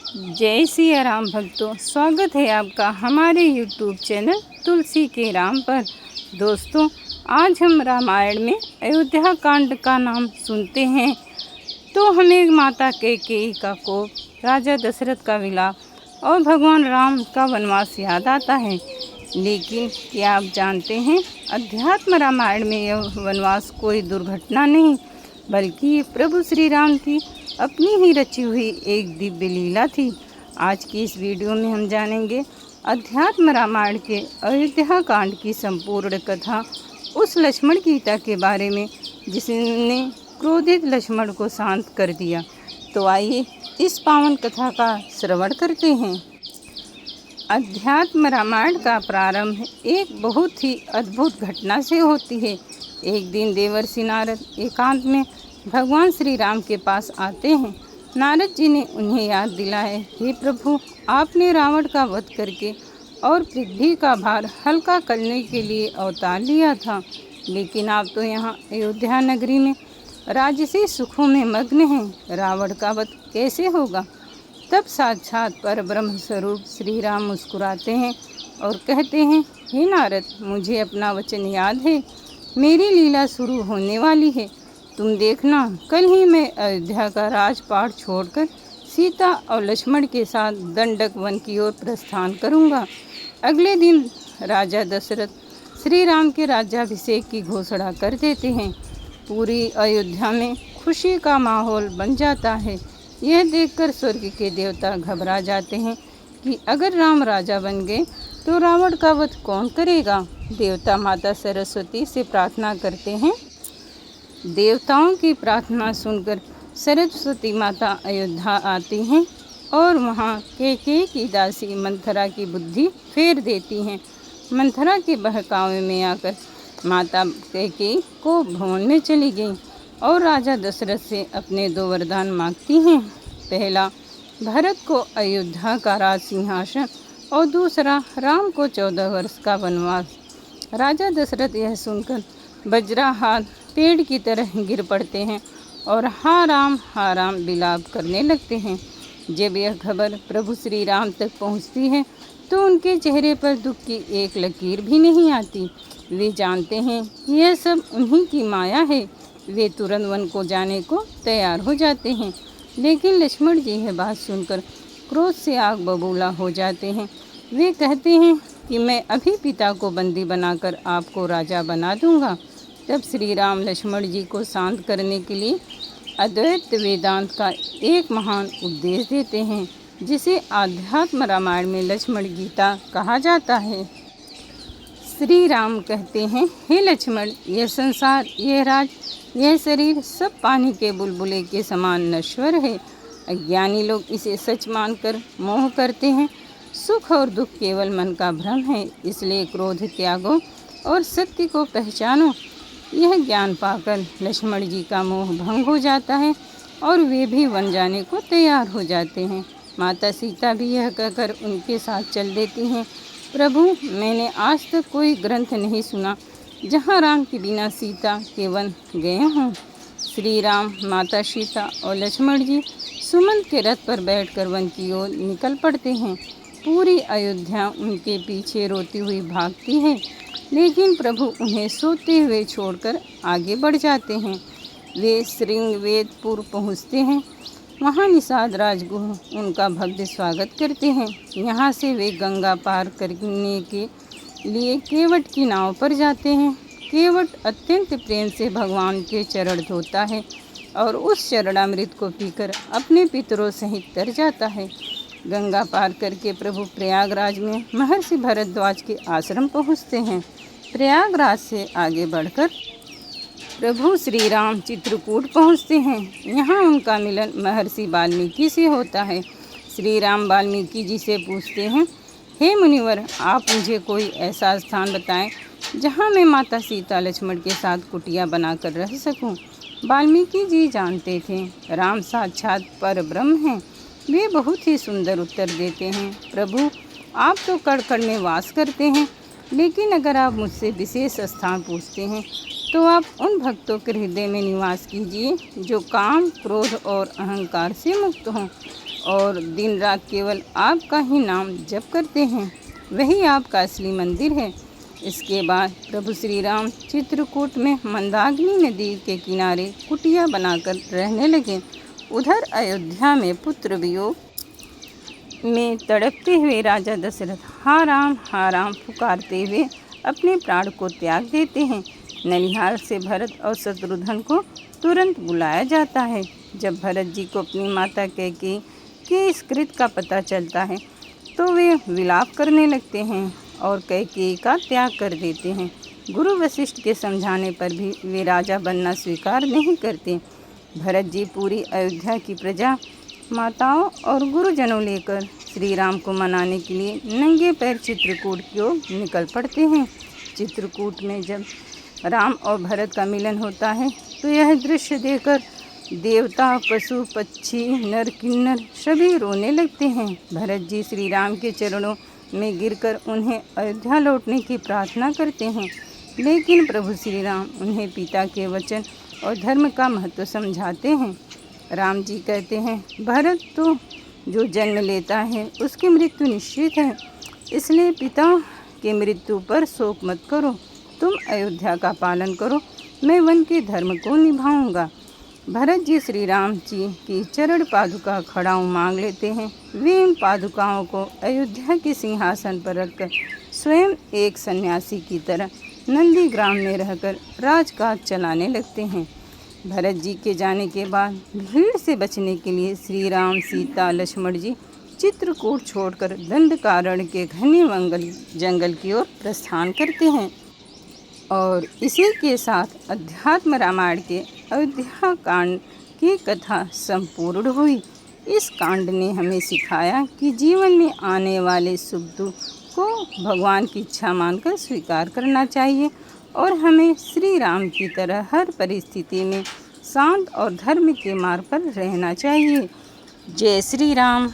जय सिया राम भक्तों, स्वागत है आपका हमारे YouTube चैनल तुलसी के राम पर। दोस्तों, आज हम रामायण में अयोध्या कांड का नाम सुनते हैं तो हमें माता कैकेयी का कोप, राजा दशरथ का विलाप और भगवान राम का वनवास याद आता है। लेकिन क्या आप जानते हैं, अध्यात्म रामायण में यह वनवास कोई दुर्घटना नहीं बल्कि प्रभु श्री राम की अपनी ही रची हुई एक दिव्य लीला थी। आज की इस वीडियो में हम जानेंगे अध्यात्म रामायण के अयोध्या कांड की संपूर्ण कथा, उस लक्ष्मण गीता के बारे में जिसने क्रोधित लक्ष्मण को शांत कर दिया। तो आइए इस पावन कथा का श्रवण करते हैं। अध्यात्म रामायण का प्रारंभ एक बहुत ही अद्भुत घटना से होती है। एक दिन देवर्षि नारद एकांत में भगवान श्री राम के पास आते हैं। नारद जी ने उन्हें याद दिलाया, हे प्रभु, आपने रावण का वध करके और पृथ्वी का भार हल्का करने के लिए अवतार लिया था, लेकिन आप तो यहाँ अयोध्या नगरी में राजसी सुखों में मग्न हैं। रावण का वध कैसे होगा? तब साक्षात पर ब्रह्म स्वरूप श्री राम मुस्कुराते हैं और कहते हैं, हे नारद, मुझे अपना वचन याद है। मेरी लीला शुरू होने वाली है। तुम देखना, कल ही मैं अयोध्या का राजपाट छोड़कर सीता और लक्ष्मण के साथ दंडक वन की ओर प्रस्थान करूंगा। अगले दिन राजा दशरथ श्री राम के राज्याभिषेक की घोषणा कर देते हैं। पूरी अयोध्या में खुशी का माहौल बन जाता है। यह देखकर स्वर्ग के देवता घबरा जाते हैं कि अगर राम राजा बन गए तो रावण का वध कौन करेगा। देवता माता सरस्वती से प्रार्थना करते हैं। देवताओं की प्रार्थना सुनकर सरस्वती माता अयोध्या आती हैं और वहाँ कैकेयी की दासी मंथरा की बुद्धि फेर देती हैं। मंथरा के बहकावे में आकर माता कैकेयी को भवन में चली गई और राजा दशरथ से अपने दो वरदान मांगती हैं। पहला, भरत को अयोध्या का राज सिंहासन और दूसरा, राम को 14 वर्ष का वनवास। राजा दशरथ यह सुनकर वज्राहात पेड़ की तरह गिर पड़ते हैं और हा राम विलाप करने लगते हैं। जब यह खबर प्रभु श्री राम तक पहुंचती है तो उनके चेहरे पर दुख की एक लकीर भी नहीं आती। वे जानते हैं कि यह सब उन्हीं की माया है। वे तुरंत वन को जाने को तैयार हो जाते हैं, लेकिन लक्ष्मण जी यह बात सुनकर क्रोध से आग बबूला हो जाते हैं। वे कहते हैं कि मैं अभी पिता को बंदी बनाकर आपको राजा बना दूंगा। तब श्री राम लक्ष्मण जी को शांत करने के लिए अद्वैत वेदांत का एक महान उपदेश देते हैं, जिसे आध्यात्म रामायण में लक्ष्मण गीता कहा जाता है। श्री राम कहते हैं, हे लक्ष्मण, यह संसार, यह राज, यह शरीर सब पानी के बुलबुले के समान नश्वर है। अज्ञानी लोग इसे सच मानकर मोह करते हैं। सुख और दुख केवल मन का भ्रम है, इसलिए क्रोध त्यागो और सत्य को पहचानो। यह ज्ञान पाकर लक्ष्मण जी का मोह भंग हो जाता है और वे भी वन जाने को तैयार हो जाते हैं। माता सीता भी यह कहकर उनके साथ चल देती हैं। प्रभु, मैंने आज तक कोई ग्रंथ नहीं सुना जहाँ राम के बिना सीता के वन गए हों। श्री राम, माता सीता और लक्ष्मण जी सुमंत के रथ पर बैठकर वन की ओर निकल पड़ते हैं। पूरी अयोध्या उनके पीछे रोती हुई भागती है, लेकिन प्रभु उन्हें सोते हुए छोड़कर आगे बढ़ जाते हैं। वे श्रृंगवेदपुर पहुँचते हैं। वहाँ निषाद राजगुरु उनका भव्य स्वागत करते हैं। यहाँ से वे गंगा पार करने के लिए केवट की नाव पर जाते हैं। केवट अत्यंत प्रेम से भगवान के चरण धोता है और उस चरणामृत को पीकर अपने पितरों सहित तर जाता है। गंगा पार करके प्रभु प्रयागराज में महर्षि भरद्वाज के आश्रम पहुँचते हैं। प्रयागराज से आगे बढ़कर प्रभु श्री राम चित्रकूट पहुँचते हैं। यहाँ उनका मिलन महर्षि वाल्मीकि से होता है। श्री राम वाल्मीकि जी से पूछते हैं, हे मुनिवर, आप मुझे कोई ऐसा स्थान बताएं जहाँ मैं माता सीता लक्ष्मण के साथ कुटिया बनाकर रह सकूं। वाल्मीकि जी जानते थे राम साक्षात पर ब्रह्म हैं। वे बहुत ही सुंदर उत्तर देते हैं, प्रभु, आप तो कड़ में वास करते हैं, लेकिन अगर आप मुझसे विशेष स्थान पूछते हैं तो आप उन भक्तों के हृदय में निवास कीजिए जो काम, क्रोध और अहंकार से मुक्त हों। और दिन रात केवल आपका ही नाम जप करते हैं, वही आपका असली मंदिर है। इसके बाद प्रभु श्री राम चित्रकूट में मंदाकिनी नदी के किनारे कुटिया बनाकर रहने लगे। उधर अयोध्या में पुत्र वियोग में तड़पते हुए राजा दशरथ हा राम पुकारते हुए अपने प्राण को त्याग देते हैं। ननिहाल से भरत और शत्रुघ्न को तुरंत बुलाया जाता है। जब भरत जी को अपनी माता कैकेयी के इस कृत्य का पता चलता है तो वे विलाप करने लगते हैं और कैकेयी का त्याग कर देते हैं। गुरु वशिष्ठ के समझाने पर भी वे राजा बनना स्वीकार नहीं करते। भरत जी पूरी अयोध्या की प्रजा, माताओं और गुरुजनों लेकर श्री राम को मनाने के लिए नंगे पैर चित्रकूट की ओर निकल पड़ते हैं। चित्रकूट में जब राम और भरत का मिलन होता है तो यह दृश्य देखकर देवता, पशु, पक्षी, नर किन्नर सभी रोने लगते हैं। भरत जी श्री राम के चरणों में गिरकर उन्हें अयोध्या लौटने की प्रार्थना करते हैं, लेकिन प्रभु श्री राम उन्हें पिता के वचन और धर्म का महत्व समझाते हैं। राम जी कहते हैं, भरत तो जो जन्म लेता है उसकी मृत्यु निश्चित है, इसलिए पिता की मृत्यु पर शोक मत करो। तुम अयोध्या का पालन करो, मैं वन के धर्म को निभाऊंगा। भरत जी श्री राम जी की चरण पादुका खड़ाऊ मांग लेते हैं। वे इन पादुकाओं को अयोध्या के सिंहासन पर रखकर स्वयं एक सन्यासी की तरह नंदीग्राम में रहकर राजकाज चलाने लगते हैं। भरत जी के जाने के बाद भीड़ से बचने के लिए श्री राम, सीता, लक्ष्मण जी चित्रकूट छोड़कर दंडकारण्य के घने जंगल की ओर प्रस्थान करते हैं। और इसी के साथ अध्यात्म रामायण के अयोध्या कांड की कथा संपूर्ण हुई। इस कांड ने हमें सिखाया कि जीवन में आने वाले सुख दुख को भगवान की इच्छा मानकर स्वीकार करना चाहिए और हमें श्री राम की तरह हर परिस्थिति में शांत और धर्म के मार्ग पर रहना चाहिए। जय श्री राम।